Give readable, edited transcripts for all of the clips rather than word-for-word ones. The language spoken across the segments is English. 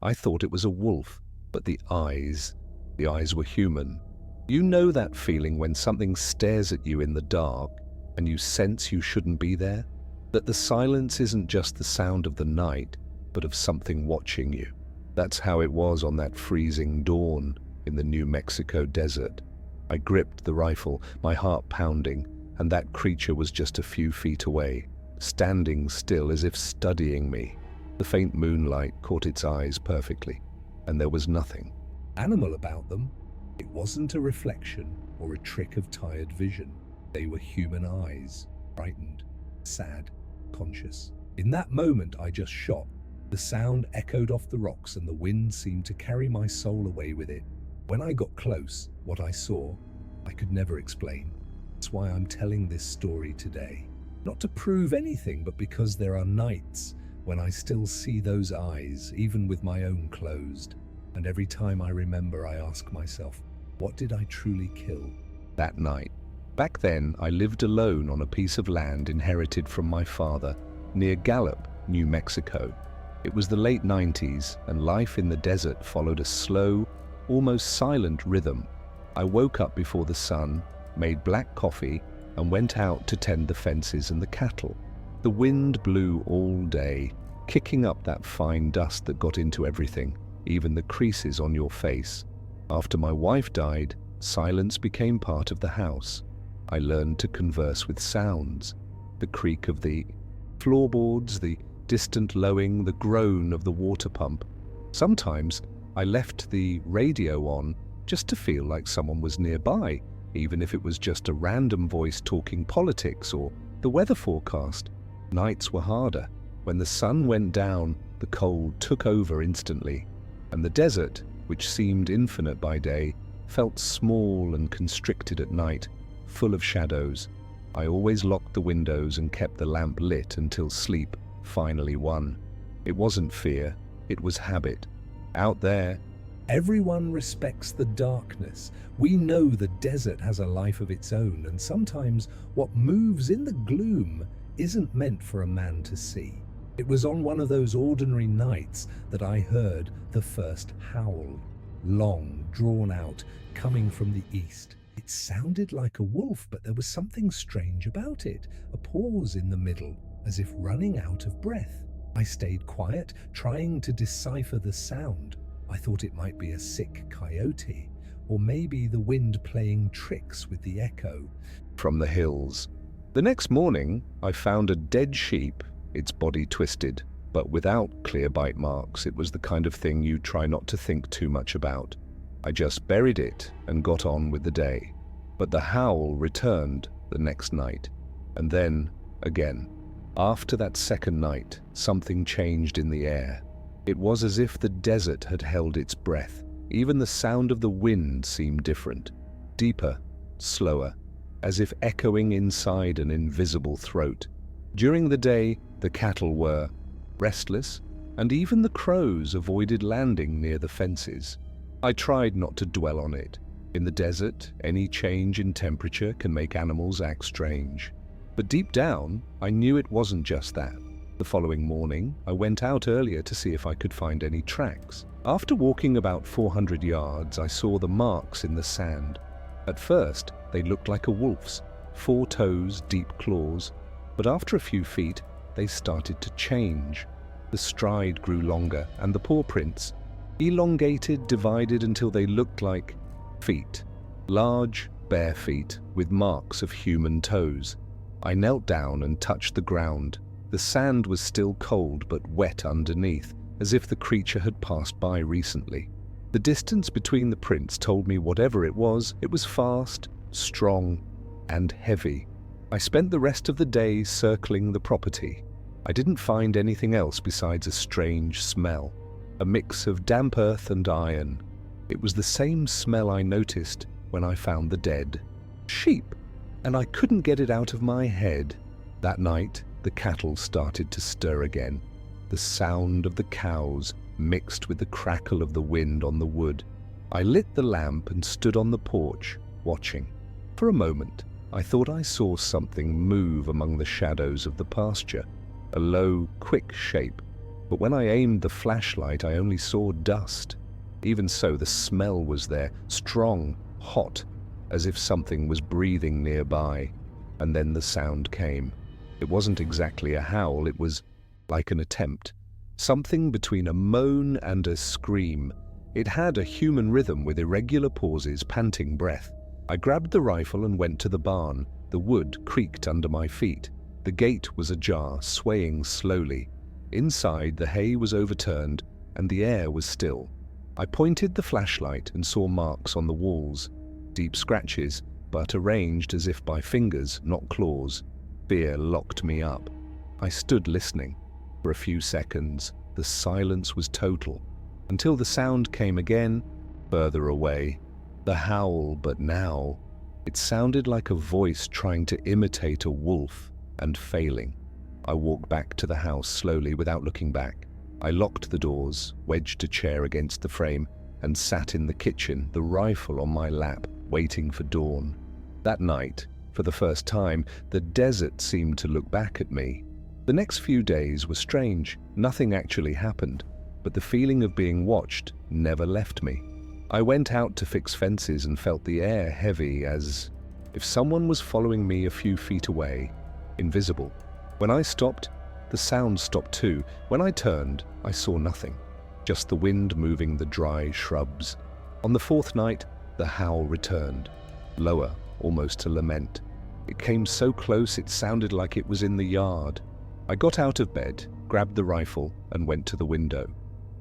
I thought it was a wolf, but the eyes were human. You know that feeling when something stares at you in the dark and you sense you shouldn't be there? That the silence isn't just the sound of the night, but of something watching you. That's how it was on that freezing dawn in the New Mexico desert. I gripped the rifle, my heart pounding, and that creature was just a few feet away, standing still as if studying me. The faint moonlight caught its eyes perfectly, and there was nothing animal about them. It wasn't a reflection or a trick of tired vision. They were human eyes, frightened, sad, conscious. In that moment, I just shot. The sound echoed off the rocks and the wind seemed to carry my soul away with it. When I got close, what I saw, I could never explain. That's why I'm telling this story today. Not to prove anything, but because there are nights when I still see those eyes, even with my own closed. And every time I remember, I ask myself, what did I truly kill that night? Back then, I lived alone on a piece of land inherited from my father near Gallup, New Mexico. It was the late 90s, and life in the desert followed a slow, almost silent rhythm. I woke up before the sun, made black coffee, and went out to tend the fences and the cattle. The wind blew all day, kicking up that fine dust that got into everything, even the creases on your face. After my wife died, silence became part of the house. I learned to converse with sounds, the creak of the floorboards, the distant lowing, the groan of the water pump. Sometimes I left the radio on just to feel like someone was nearby, even if it was just a random voice talking politics or the weather forecast. Nights were harder. When the sun went down, the cold took over instantly, and the desert, which seemed infinite by day, felt small and constricted at night, full of shadows. I always locked the windows and kept the lamp lit until sleep finally won. It wasn't fear, it was habit. Out there, everyone respects the darkness. We know the desert has a life of its own, and sometimes what moves in the gloom isn't meant for a man to see. It was on one of those ordinary nights that I heard the first howl, long, drawn out, coming from the east. It sounded like a wolf, but there was something strange about it, a pause in the middle, as if running out of breath. I stayed quiet, trying to decipher the sound. I thought it might be a sick coyote, or maybe the wind playing tricks with the echo from the hills. The next morning, I found a dead sheep, its body twisted, but without clear bite marks. It was the kind of thing you try not to think too much about. I just buried it and got on with the day. But the howl returned the next night, and then again. After that second night, something changed in the air. It was as if the desert had held its breath. Even the sound of the wind seemed different, deeper, slower, as if echoing inside an invisible throat. During the day, the cattle were restless, and even the crows avoided landing near the fences. I tried not to dwell on it. In the desert, any change in temperature can make animals act strange. But deep down, I knew it wasn't just that. The following morning, I went out earlier to see if I could find any tracks. After walking about 400 yards, I saw the marks in the sand. At first, they looked like a wolf's, 4 toes, deep claws, but after a few feet, they started to change. The stride grew longer, and the paw prints elongated, divided until they looked like feet. Large, bare feet with marks of human toes. I knelt down and touched the ground. The sand was still cold but wet underneath, as if the creature had passed by recently. The distance between the prints told me whatever it was fast, strong, and heavy. I spent the rest of the day circling the property. I didn't find anything else besides a strange smell, a mix of damp earth and iron. It was the same smell I noticed when I found the dead sheep, and I couldn't get it out of my head. That night, the cattle started to stir again. The sound of the cows mixed with the crackle of the wind on the wood. I lit the lamp and stood on the porch, watching. For a moment, I thought I saw something move among the shadows of the pasture, a low, quick shape, but when I aimed the flashlight, I only saw dust. Even so, the smell was there, strong, hot, as if something was breathing nearby. And then the sound came. It wasn't exactly a howl, it was like an attempt. Something between a moan and a scream. It had a human rhythm with irregular pauses, panting breath. I grabbed the rifle and went to the barn. The wood creaked under my feet. The gate was ajar, swaying slowly. Inside, the hay was overturned, and the air was still. I pointed the flashlight and saw marks on the walls. Deep scratches, but arranged as if by fingers, not claws. Fear locked me up. I stood listening. For a few seconds, the silence was total, until the sound came again, further away. The howl, but now, it sounded like a voice trying to imitate a wolf and failing. I walked back to the house slowly without looking back. I locked the doors, wedged a chair against the frame, and sat in the kitchen, the rifle on my lap, waiting for dawn. That night, for the first time, the desert seemed to look back at me. The next few days were strange. Nothing actually happened, but the feeling of being watched never left me. I went out to fix fences and felt the air heavy, as if someone was following me a few feet away, invisible. When I stopped, the sound stopped too. When I turned, I saw nothing, just the wind moving the dry shrubs. On the fourth night, the howl returned, lower, almost a lament. It came so close it sounded like it was in the yard. I got out of bed, grabbed the rifle, and went to the window.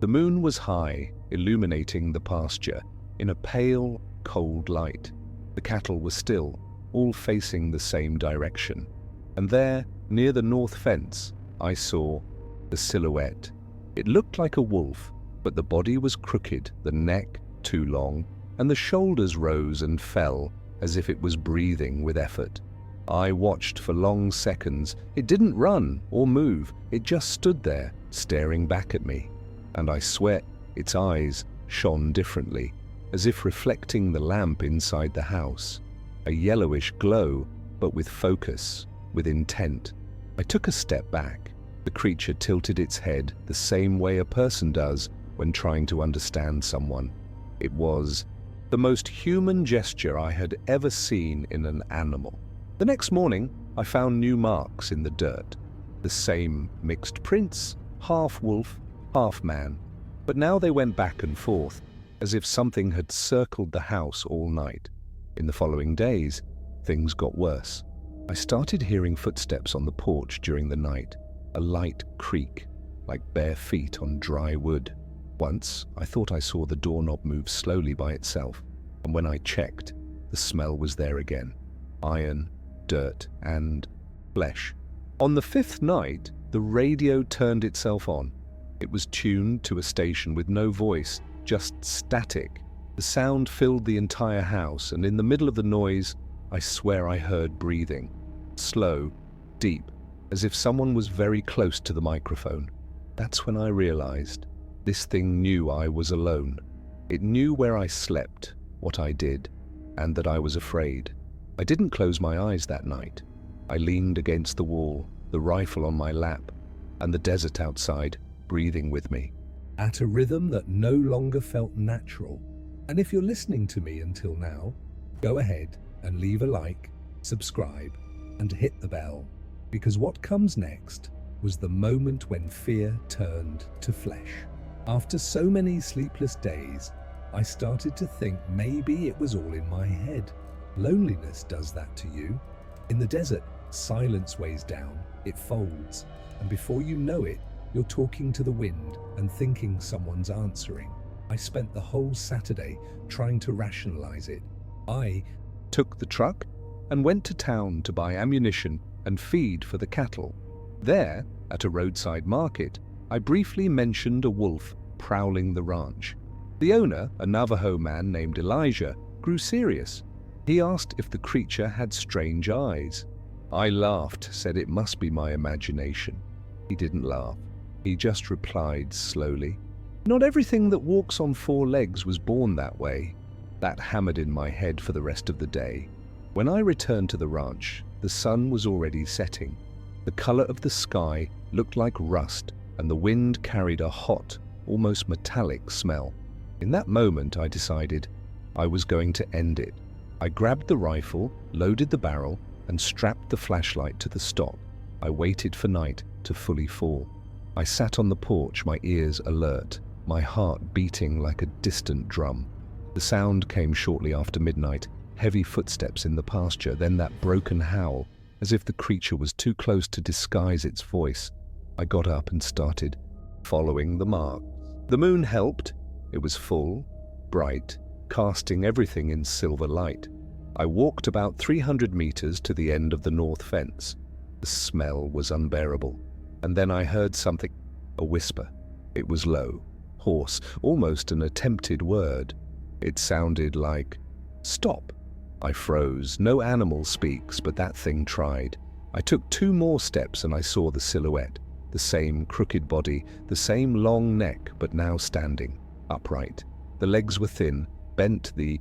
The moon was high, illuminating the pasture in a pale, cold light. The cattle were still, all facing the same direction. And there, near the north fence, I saw the silhouette. It looked like a wolf, but the body was crooked, the neck too long, and the shoulders rose and fell as if it was breathing with effort. I watched for long seconds. It didn't run or move. It just stood there, staring back at me. And I swear, its eyes shone differently, as if reflecting the lamp inside the house. A yellowish glow, but with focus, with intent. I took a step back. The creature tilted its head the same way a person does when trying to understand someone. It was the most human gesture I had ever seen in an animal. The next morning, I found new marks in the dirt. The same mixed prints, half wolf, half man. But now they went back and forth, as if something had circled the house all night. In the following days, things got worse. I started hearing footsteps on the porch during the night, a light creak, like bare feet on dry wood. Once, I thought I saw the doorknob move slowly by itself, and when I checked, the smell was there again. Iron, dirt, and flesh. On the fifth night, the radio turned itself on. It was tuned to a station with no voice, just static. The sound filled the entire house, and in the middle of the noise, I swear I heard breathing. Slow, deep, as if someone was very close to the microphone. That's when I realized this thing knew I was alone. It knew where I slept, what I did, and that I was afraid. I didn't close my eyes that night. I leaned against the wall, the rifle on my lap, and the desert outside breathing with me, at a rhythm that no longer felt natural. And if you're listening to me until now, go ahead and leave a like, subscribe, and hit the bell, because what comes next was the moment when fear turned to flesh. After so many sleepless days, I started to think maybe it was all in my head. Loneliness does that to you. In the desert, silence weighs down, it folds, and before you know it, you're talking to the wind and thinking someone's answering. I spent the whole Saturday trying to rationalize it. I took the truck and went to town to buy ammunition and feed for the cattle. There, at a roadside market, I briefly mentioned a wolf prowling the ranch. The owner, a Navajo man named Elijah, grew serious. He asked if the creature had strange eyes. I laughed, said it must be my imagination. He didn't laugh. He just replied slowly, "Not everything that walks on four legs was born that way." That hammered in my head for the rest of the day. When I returned to the ranch, the sun was already setting. The color of the sky looked like rust, and the wind carried a hot, almost metallic smell. In that moment, I decided I was going to end it. I grabbed the rifle, loaded the barrel, and strapped the flashlight to the stock. I waited for night to fully fall. I sat on the porch, my ears alert, my heart beating like a distant drum. The sound came shortly after midnight, heavy footsteps in the pasture, then that broken howl, as if the creature was too close to disguise its voice. I got up and started following the marks. The moon helped. It was full, bright, casting everything in silver light. I walked about 300 meters to the end of the north fence. The smell was unbearable. And then I heard something, a whisper. It was low, hoarse, almost an attempted word. It sounded like, "Stop." I froze. No animal speaks, but that thing tried. I took 2 more steps and I saw the silhouette. The same crooked body, the same long neck, but now standing, upright. The legs were thin, bent the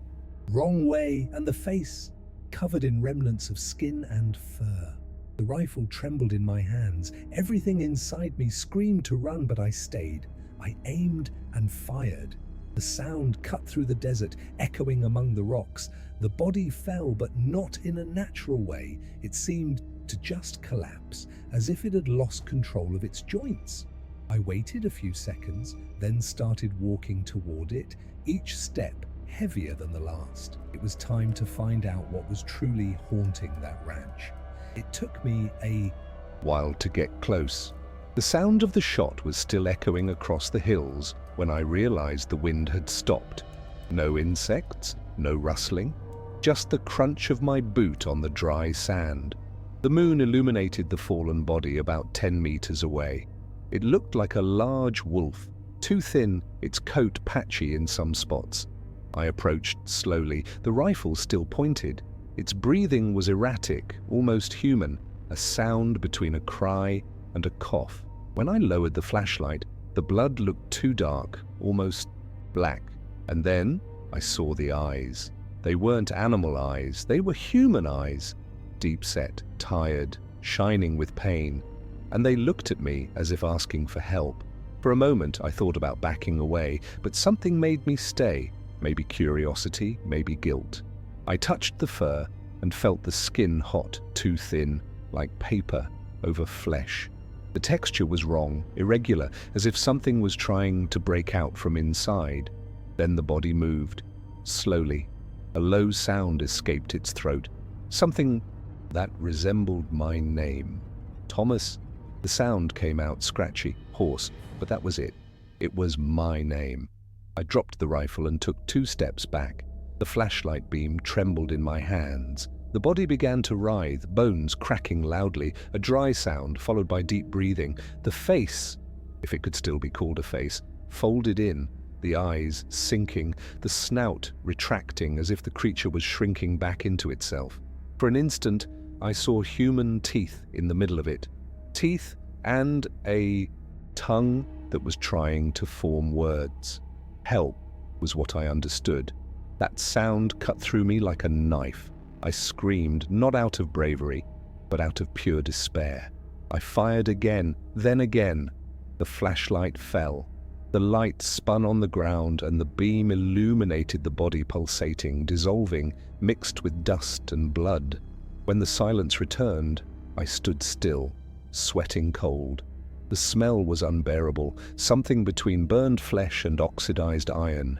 wrong way, and the face covered in remnants of skin and fur. The rifle trembled in my hands. Everything inside me screamed to run, but I stayed. I aimed and fired. The sound cut through the desert, echoing among the rocks. The body fell, but not in a natural way. It seemed to just collapse, as if it had lost control of its joints. I waited a few seconds, then started walking toward it, each step heavier than the last. It was time to find out what was truly haunting that ranch. It took me a while to get close. The sound of the shot was still echoing across the hills when I realized the wind had stopped. No insects, no rustling, just the crunch of my boot on the dry sand. The moon illuminated the fallen body about 10 meters away. It looked like a large wolf, too thin, its coat patchy in some spots. I approached slowly, the rifle still pointed. Its breathing was erratic, almost human, a sound between a cry and a cough. When I lowered the flashlight, the blood looked too dark, almost black. And then I saw the eyes. They weren't animal eyes, they were human eyes. Deep-set, tired, shining with pain, and they looked at me as if asking for help. For a moment I thought about backing away, but something made me stay. Maybe curiosity, maybe guilt. I touched the fur and felt the skin hot, too thin, like paper over flesh. The texture was wrong, irregular, as if something was trying to break out from inside. Then the body moved, slowly. A low sound escaped its throat, something that resembled my name. Thomas. The sound came out scratchy, hoarse, but that was it. It was my name. I dropped the rifle and took 2 steps back. The flashlight beam trembled in my hands. The body began to writhe, bones cracking loudly, a dry sound followed by deep breathing. The face, if it could still be called a face, folded in, the eyes sinking, the snout retracting as if the creature was shrinking back into itself. For an instant, I saw human teeth in the middle of it. Teeth and a tongue that was trying to form words. Help was what I understood. That sound cut through me like a knife. I screamed, not out of bravery, but out of pure despair. I fired again, then again. The flashlight fell. The light spun on the ground and the beam illuminated the body pulsating, dissolving, mixed with dust and blood. When the silence returned, I stood still, sweating cold. The smell was unbearable, something between burned flesh and oxidized iron.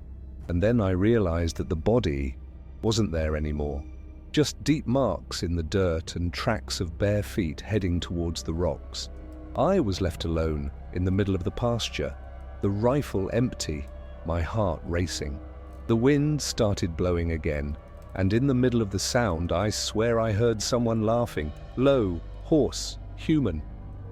And then I realized that the body wasn't there anymore. Just deep marks in the dirt and tracks of bare feet heading towards the rocks. I was left alone in the middle of the pasture, the rifle empty, my heart racing. The wind started blowing again, and in the middle of the sound, I swear I heard someone laughing, low, hoarse, human.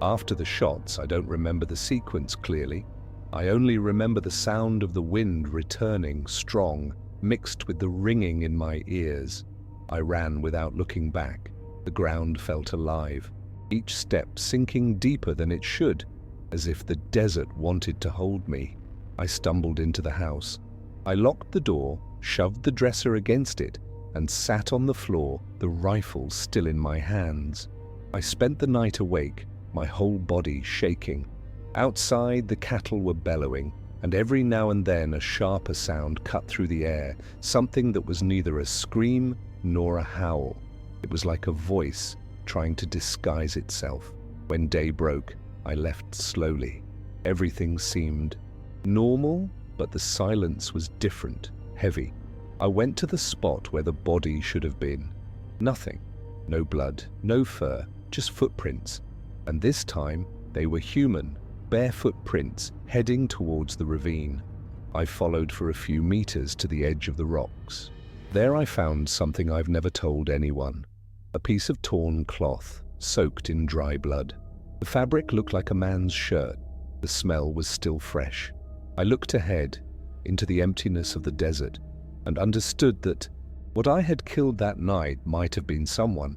After the shots, I don't remember the sequence clearly. I only remember the sound of the wind returning, strong, mixed with the ringing in my ears. I ran without looking back. The ground felt alive, each step sinking deeper than it should, as if the desert wanted to hold me. I stumbled into the house. I locked the door, shoved the dresser against it, and sat on the floor, the rifle still in my hands. I spent the night awake, my whole body shaking. Outside, the cattle were bellowing, and every now and then a sharper sound cut through the air, something that was neither a scream nor a howl. It was like a voice trying to disguise itself. When day broke, I left slowly. Everything seemed normal, but the silence was different, heavy. I went to the spot where the body should have been. Nothing. No blood, no fur, just footprints. And this time, they were human, bare footprints heading towards the ravine. I followed for a few meters to the edge of the rocks. There I found something I've never told anyone. A piece of torn cloth, soaked in dry blood. The fabric looked like a man's shirt. The smell was still fresh. I looked ahead, into the emptiness of the desert, and understood that what I had killed that night might have been someone,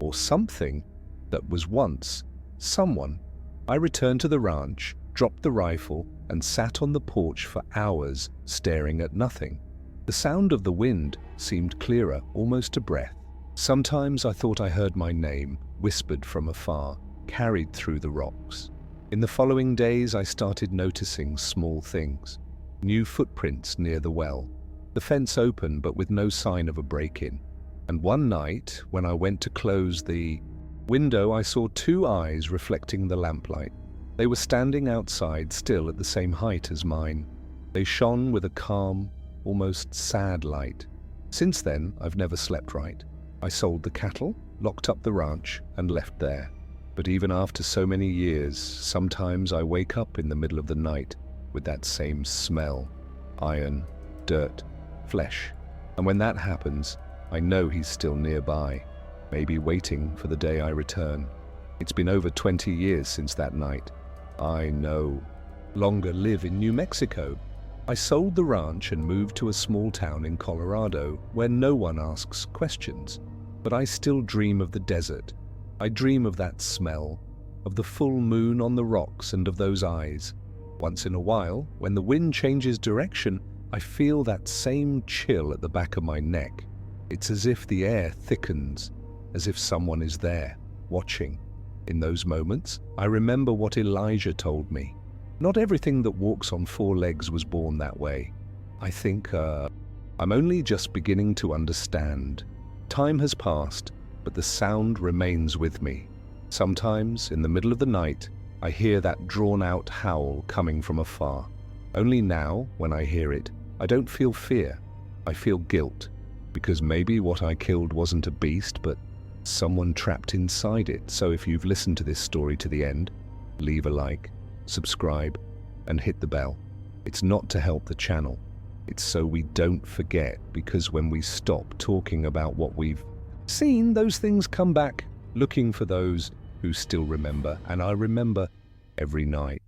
or something, that was once someone. I returned to the ranch, dropped the rifle, and sat on the porch for hours, staring at nothing. The sound of the wind seemed clearer, almost a breath. Sometimes I thought I heard my name, whispered from afar, carried through the rocks. In the following days, I started noticing small things. New footprints near the well. The fence open, but with no sign of a break-in. And one night, when I went to close the window, I saw two eyes reflecting the lamplight. They were standing outside, still at the same height as mine. They shone with a calm, almost sad light. Since then, I've never slept right. I sold the cattle, locked up the ranch, and left there. But even after so many years, sometimes I wake up in the middle of the night with that same smell. Iron, dirt, flesh. And when that happens, I know he's still nearby, maybe waiting for the day I return. It's been over 20 years since that night. I no longer live in New Mexico. I sold the ranch and moved to a small town in Colorado where no one asks questions. But I still dream of the desert. I dream of that smell, of the full moon on the rocks and of those eyes. Once in a while, when the wind changes direction, I feel that same chill at the back of my neck. It's as if the air thickens, as if someone is there, watching. In those moments, I remember what Elijah told me. Not everything that walks on four legs was born that way. I think, I'm only just beginning to understand. Time has passed, but the sound remains with me. Sometimes, in the middle of the night, I hear that drawn-out howl coming from afar. Only now, when I hear it, I don't feel fear. I feel guilt, because maybe what I killed wasn't a beast, but someone trapped inside it. So if you've listened to this story to the end, leave a like, subscribe, and hit the bell. It's not to help the channel. It's so we don't forget, because when we stop talking about what we've seen, those things come back, looking for those who still remember, and I remember every night.